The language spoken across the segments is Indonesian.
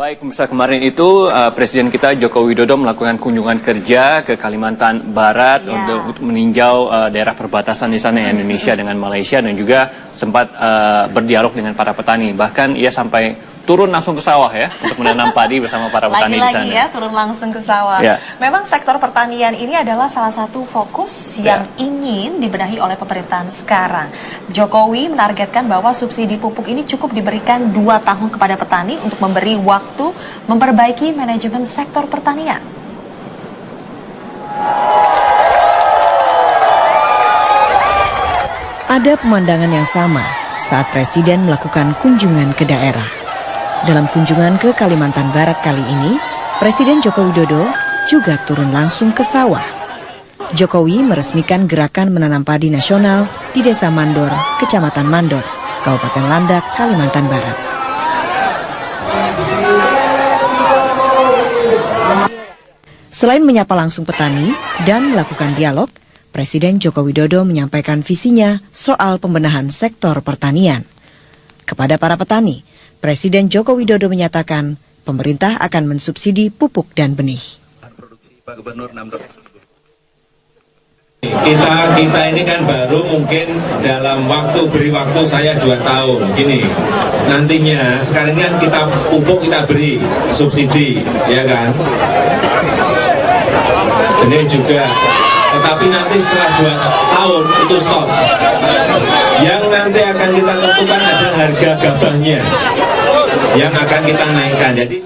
Baik, pemirsa, kemarin itu Presiden kita Joko Widodo melakukan kunjungan kerja ke Kalimantan Barat untuk meninjau daerah perbatasan di sana Indonesia dengan Malaysia, dan juga sempat berdialog dengan para petani. Bahkan ia sampai turun langsung ke sawah ya untuk menanam padi bersama para petani di sana. Lagi-lagi ya, turun langsung ke sawah. Memang sektor pertanian ini adalah salah satu fokus yang ingin dibenahi oleh pemerintahan sekarang. Jokowi menargetkan bahwa subsidi pupuk ini cukup diberikan 2 tahun kepada petani untuk memberi waktu memperbaiki manajemen sektor pertanian. Ada pemandangan yang sama saat Presiden melakukan kunjungan ke daerah. Dalam kunjungan ke Kalimantan Barat kali ini, Presiden Joko Widodo juga turun langsung ke sawah. Jokowi meresmikan gerakan menanam padi nasional di Desa Mandor, Kecamatan Mandor, Kabupaten Landak, Kalimantan Barat. Selain menyapa langsung petani dan melakukan dialog, Presiden Joko Widodo menyampaikan visinya soal pembenahan sektor pertanian. Kepada para petani, Presiden Joko Widodo menyatakan pemerintah akan mensubsidi pupuk dan benih. Kita ini kan baru mungkin dalam beri waktu saya 2 tahun. Gini, nantinya sekarang kan kita pupuk kita beri subsidi, ya kan? Ini juga, tetapi nanti setelah 2 tahun itu stop. Yang nanti akan kita tentukan adalah harga gabahnya yang akan kita naikkan. Jadi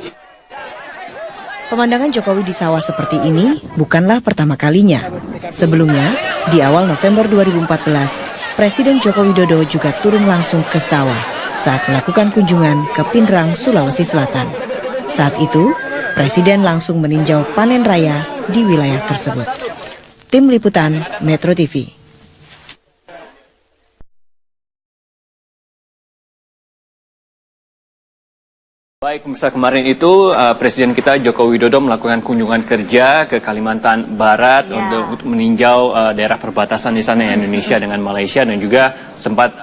pemandangan Jokowi di sawah seperti ini bukanlah pertama kalinya. Sebelumnya, di awal November 2014, Presiden Joko Widodo juga turun langsung ke sawah saat melakukan kunjungan ke Pindrang, Sulawesi Selatan. Saat itu, Presiden langsung meninjau panen raya di wilayah tersebut. Tim Liputan Metro TV. Baik, pemirsa, kemarin itu Presiden kita Joko Widodo melakukan kunjungan kerja ke Kalimantan Barat untuk meninjau daerah perbatasan di sana Indonesia dengan Malaysia, dan juga sempat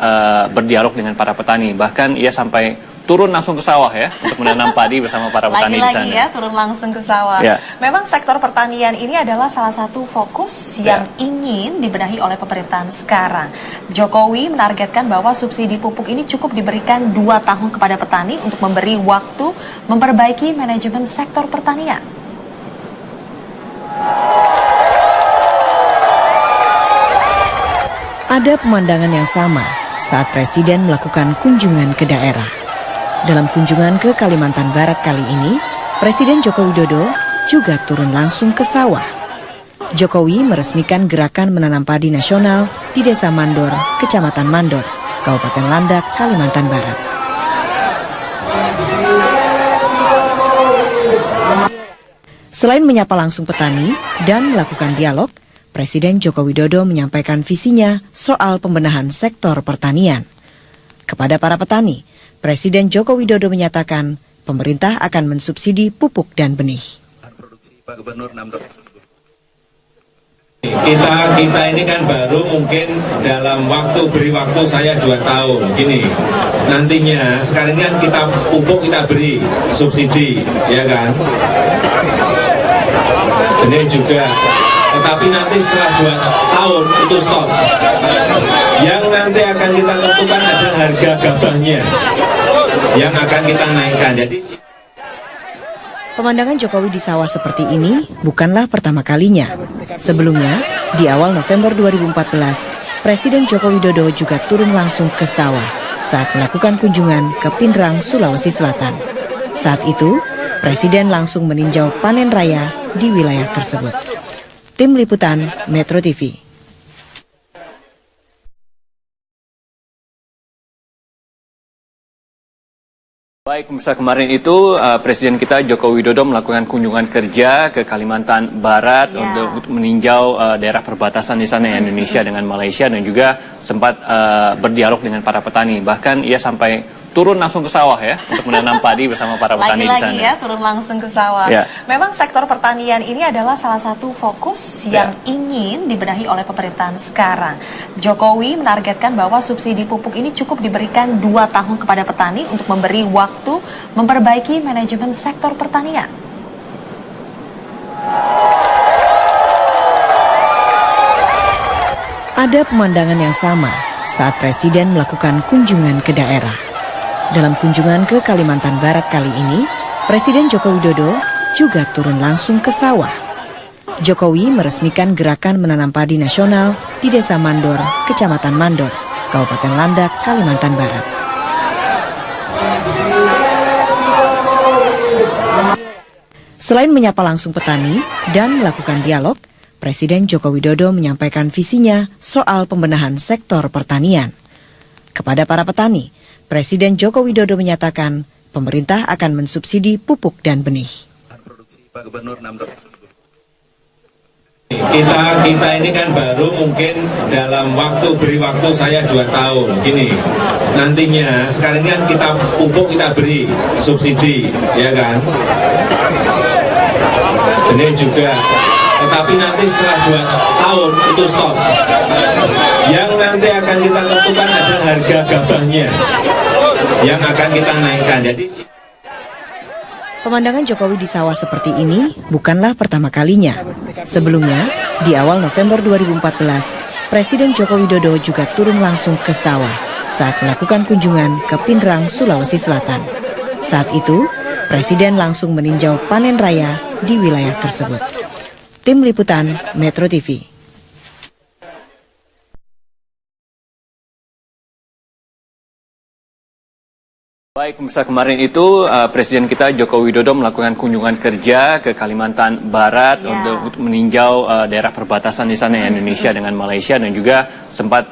berdialog dengan para petani. Bahkan ia sampai turun langsung ke sawah ya untuk menanam padi bersama para petani di sana. Lagi-lagi ya, turun langsung ke sawah. Memang sektor pertanian ini adalah salah satu fokus yang ingin dibenahi oleh pemerintahan sekarang. Jokowi menargetkan bahwa subsidi pupuk ini cukup diberikan 2 tahun kepada petani untuk memberi waktu memperbaiki manajemen sektor pertanian. Ada pemandangan yang sama saat Presiden melakukan kunjungan ke daerah. Dalam kunjungan ke Kalimantan Barat kali ini, Presiden Joko Widodo juga turun langsung ke sawah. Jokowi meresmikan gerakan menanam padi nasional di Desa Mandor, Kecamatan Mandor, Kabupaten Landak, Kalimantan Barat. Selain menyapa langsung petani dan melakukan dialog, Presiden Joko Widodo menyampaikan visinya soal pembenahan sektor pertanian. Kepada para petani, Presiden Joko Widodo menyatakan pemerintah akan mensubsidi pupuk dan benih. Kita ini kan baru mungkin dalam beri waktu saya 2 tahun. Gini, nantinya sekarang kan kita pupuk kita beri subsidi, ya kan? Ini juga, tetapi nanti setelah 2 tahun itu stop. Yang nanti akan kita tentukan adalah harga gabahnya yang akan kita naikkan. Jadi pemandangan Jokowi di sawah seperti ini bukanlah pertama kalinya. Sebelumnya, di awal November 2014, Presiden Joko Widodo juga turun langsung ke sawah saat melakukan kunjungan ke Pindrang, Sulawesi Selatan. Saat itu, Presiden langsung meninjau panen raya di wilayah tersebut. Tim Liputan Metro TV. Baik, pemirsa, kemarin itu Presiden kita Joko Widodo melakukan kunjungan kerja ke Kalimantan Barat untuk meninjau daerah perbatasan di sana Indonesia dengan Malaysia, dan juga sempat berdialog dengan para petani. Bahkan ia sampai turun langsung ke sawah ya untuk menanam padi bersama para petani di sana. Lagi-lagi ya, turun langsung ke sawah. Ya. Memang sektor pertanian ini adalah salah satu fokus yang ingin dibenahi oleh pemerintahan sekarang. Jokowi menargetkan bahwa subsidi pupuk ini cukup diberikan 2 tahun kepada petani untuk memberi waktu memperbaiki manajemen sektor pertanian. Ada pemandangan yang sama saat Presiden melakukan kunjungan ke daerah. Dalam kunjungan ke Kalimantan Barat kali ini, Presiden Joko Widodo juga turun langsung ke sawah. Jokowi meresmikan gerakan menanam padi nasional di Desa Mandor, Kecamatan Mandor, Kabupaten Landak, Kalimantan Barat. Selain menyapa langsung petani dan melakukan dialog, Presiden Joko Widodo menyampaikan visinya soal pembenahan sektor pertanian. Kepada para petani, Presiden Joko Widodo menyatakan pemerintah akan mensubsidi pupuk dan benih. Kita ini kan baru mungkin dalam beri waktu saya 2 tahun. Gini, nantinya sekarang kan kita pupuk kita beri subsidi, ya kan? Benih juga. Tetapi nanti setelah 2 tahun itu stop. Yang nanti akan kita tentukan adalah harga gabahnya yang akan kita naikkan. Jadi pemandangan Jokowi di sawah seperti ini bukanlah pertama kalinya. Sebelumnya, di awal November 2014, Presiden Joko Widodo juga turun langsung ke sawah saat melakukan kunjungan ke Pindrang, Sulawesi Selatan. Saat itu, Presiden langsung meninjau panen raya di wilayah tersebut. Tim Liputan Metro TV. Baik, pemirsa, kemarin itu Presiden kita Joko Widodo melakukan kunjungan kerja ke Kalimantan Barat untuk meninjau daerah perbatasan di sana Indonesia dengan Malaysia dan juga sempat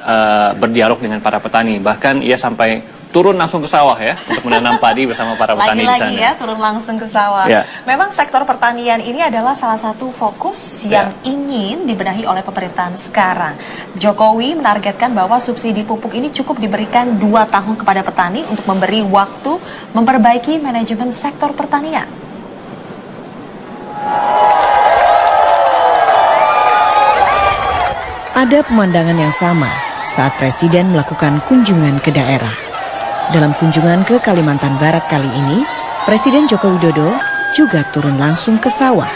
berdialog dengan para petani. Bahkan ia sampai turun langsung ke sawah ya untuk menanam padi bersama para petani di sana. Lagi-lagi ya, turun langsung ke sawah. Ya. Memang sektor pertanian ini adalah salah satu fokus yang ingin dibenahi oleh pemerintahan sekarang. Jokowi menargetkan bahwa subsidi pupuk ini cukup diberikan 2 tahun kepada petani untuk memberi waktu memperbaiki manajemen sektor pertanian. Ada pemandangan yang sama saat Presiden melakukan kunjungan ke daerah. Dalam kunjungan ke Kalimantan Barat kali ini, Presiden Joko Widodo juga turun langsung ke sawah.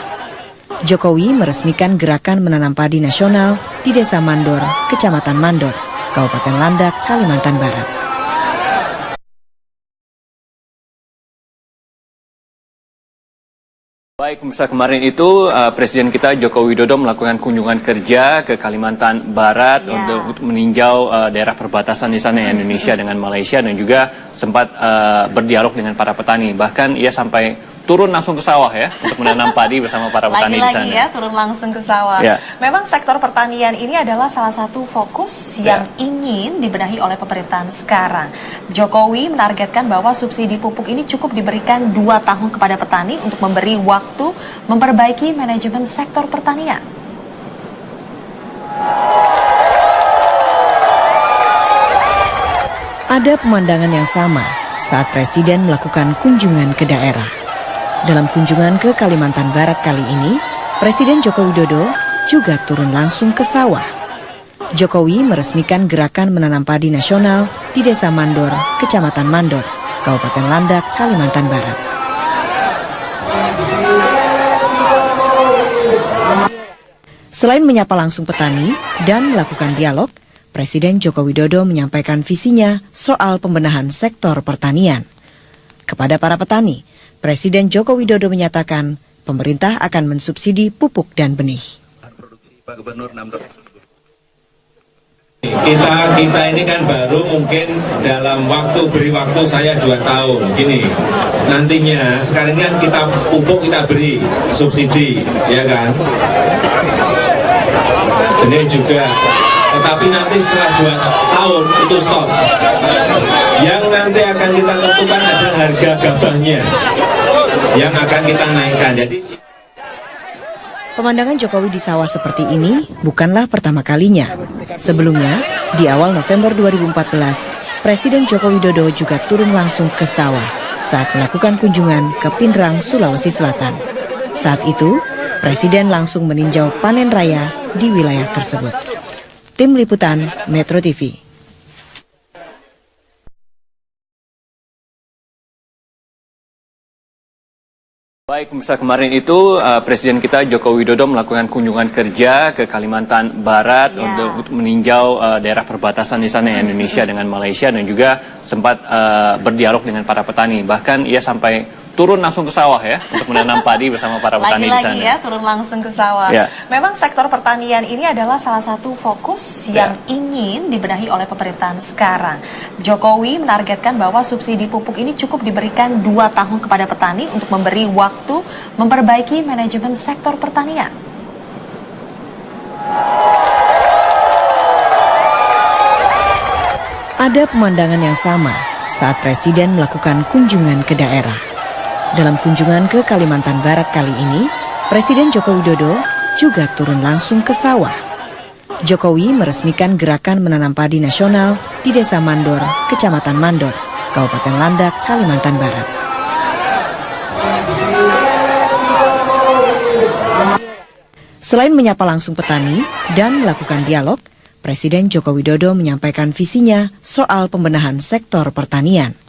Jokowi meresmikan gerakan menanam padi nasional di Desa Mandor, Kecamatan Mandor, Kabupaten Landak, Kalimantan Barat. Baik, pemirsa, kemarin itu Presiden kita Joko Widodo melakukan kunjungan kerja ke Kalimantan Barat untuk meninjau daerah perbatasan di sana Indonesia dengan Malaysia dan juga sempat berdialog dengan para petani. Bahkan ia sampai turun langsung ke sawah ya untuk menanam padi bersama para petani di sana. Lagi-lagi ya, turun langsung ke sawah. Ya. Memang sektor pertanian ini adalah salah satu fokus yang ingin dibenahi oleh pemerintahan sekarang. Jokowi menargetkan bahwa subsidi pupuk ini cukup diberikan 2 tahun kepada petani untuk memberi waktu memperbaiki manajemen sektor pertanian. Ada pemandangan yang sama saat Presiden melakukan kunjungan ke daerah. Dalam kunjungan ke Kalimantan Barat kali ini, Presiden Joko Widodo juga turun langsung ke sawah. Jokowi meresmikan gerakan menanam padi nasional di Desa Mandor, Kecamatan Mandor, Kabupaten Landak, Kalimantan Barat. Selain menyapa langsung petani dan melakukan dialog, Presiden Joko Widodo menyampaikan visinya soal pembenahan sektor pertanian. Kepada para petani, Presiden Joko Widodo menyatakan pemerintah akan mensubsidi pupuk dan benih. Kita ini kan baru mungkin dalam beri waktu saya 2 tahun. Gini, nantinya sekarang kan kita pupuk kita beri subsidi, ya kan? Benih juga. Tetapi nanti setelah 2 tahun itu stop. Yang nanti akan kita tentukan adalah harga gabahnya yang akan kita naikkan. Jadi Pemandangan Jokowi di sawah seperti ini bukanlah pertama kalinya. Sebelumnya, di awal November 2014, Presiden Joko Widodo juga turun langsung ke sawah saat melakukan kunjungan ke Pindrang, Sulawesi Selatan. Saat itu, Presiden langsung meninjau panen raya di wilayah tersebut. Tim Liputan Metro TV. Baik, pemirsa, kemarin itu Presiden kita Joko Widodo melakukan kunjungan kerja ke Kalimantan Barat untuk meninjau daerah perbatasan di sana Indonesia dengan Malaysia, dan juga sempat berdialog dengan para petani. Bahkan ia sampai turun langsung ke sawah ya untuk menanam padi bersama para petani di sana. Lagi-lagi ya, turun langsung ke sawah. Ya. Memang sektor pertanian ini adalah salah satu fokus yang ingin dibenahi oleh pemerintahan sekarang. Jokowi menargetkan bahwa subsidi pupuk ini cukup diberikan 2 tahun kepada petani untuk memberi waktu memperbaiki manajemen sektor pertanian. Ada pemandangan yang sama saat Presiden melakukan kunjungan ke daerah. Dalam kunjungan ke Kalimantan Barat kali ini, Presiden Joko Widodo juga turun langsung ke sawah. Jokowi meresmikan gerakan menanam padi nasional di Desa Mandor, Kecamatan Mandor, Kabupaten Landak, Kalimantan Barat. Selain menyapa langsung petani dan melakukan dialog, Presiden Joko Widodo menyampaikan visinya soal pembenahan sektor pertanian.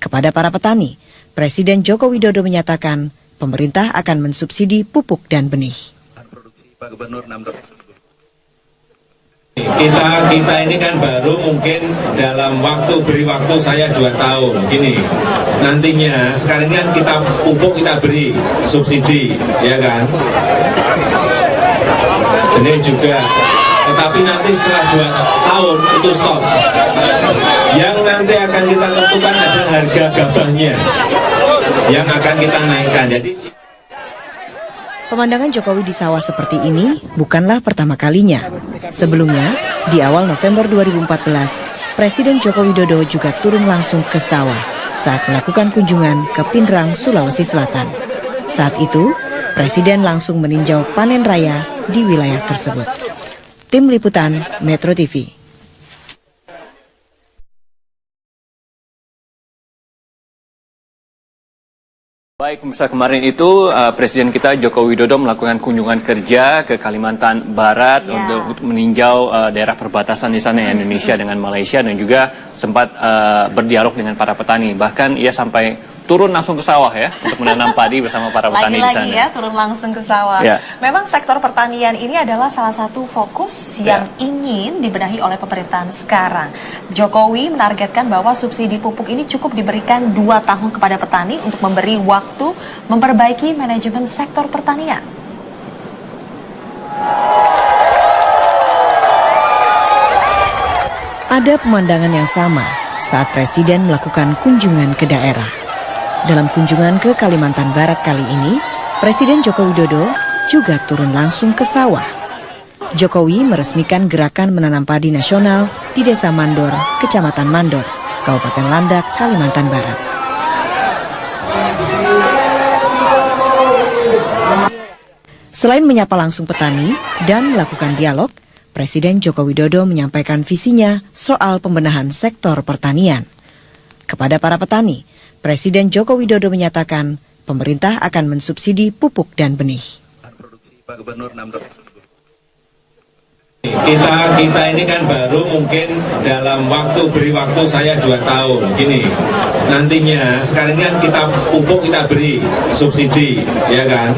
Kepada para petani, Presiden Joko Widodo menyatakan pemerintah akan mensubsidi pupuk dan benih. Kita ini kan baru mungkin dalam beri waktu saya 2 tahun. Gini, nantinya sekarang kan kita pupuk kita beri subsidi, ya kan? Benih juga. Tetapi nanti setelah 2 tahun itu stop. Yang nanti akan kita tentukan adalah harga gabahnya yang akan kita naikkan. Jadi pemandangan Jokowi di sawah seperti ini bukanlah pertama kalinya. Sebelumnya, di awal November 2014, Presiden Joko Widodo juga turun langsung ke sawah saat melakukan kunjungan ke Pindrang, Sulawesi Selatan. Saat itu, Presiden langsung meninjau panen raya di wilayah tersebut. Tim Liputan Metro TV. Baik, pemirsa, kemarin itu Presiden kita Joko Widodo melakukan kunjungan kerja ke Kalimantan Barat untuk meninjau daerah perbatasan di sana Indonesia dengan Malaysia, dan juga sempat berdialog dengan para petani. Bahkan ia sampai turun langsung ke sawah ya untuk menanam padi bersama para petani di sana. Lagi-lagi ya, turun langsung ke sawah. Memang sektor pertanian ini adalah salah satu fokus yang ingin dibenahi oleh pemerintahan sekarang. Jokowi menargetkan bahwa subsidi pupuk ini cukup diberikan 2 tahun kepada petani untuk memberi waktu memperbaiki manajemen sektor pertanian. Ada pemandangan yang sama saat Presiden melakukan kunjungan ke daerah. Dalam kunjungan ke Kalimantan Barat kali ini, Presiden Joko Widodo juga turun langsung ke sawah. Jokowi meresmikan gerakan menanam padi nasional di Desa Mandor, Kecamatan Mandor, Kabupaten Landak, Kalimantan Barat. Selain menyapa langsung petani dan melakukan dialog, Presiden Joko Widodo menyampaikan visinya soal pembenahan sektor pertanian. Kepada para petani, Presiden Joko Widodo menyatakan pemerintah akan mensubsidi pupuk dan benih. Kita ini kan baru mungkin dalam beri waktu saya 2 tahun. Gini, nantinya sekarang kan kita pupuk kita beri subsidi, ya kan?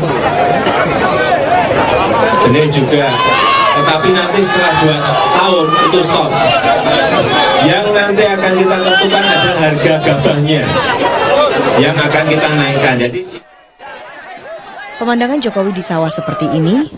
Benih juga. Tetapi nanti setelah 2 tahun itu stop. Yang nanti akan kita tentukan adalah harga gabahnya yang akan kita naikkan. Jadi pemandangan Jokowi di sawah seperti ini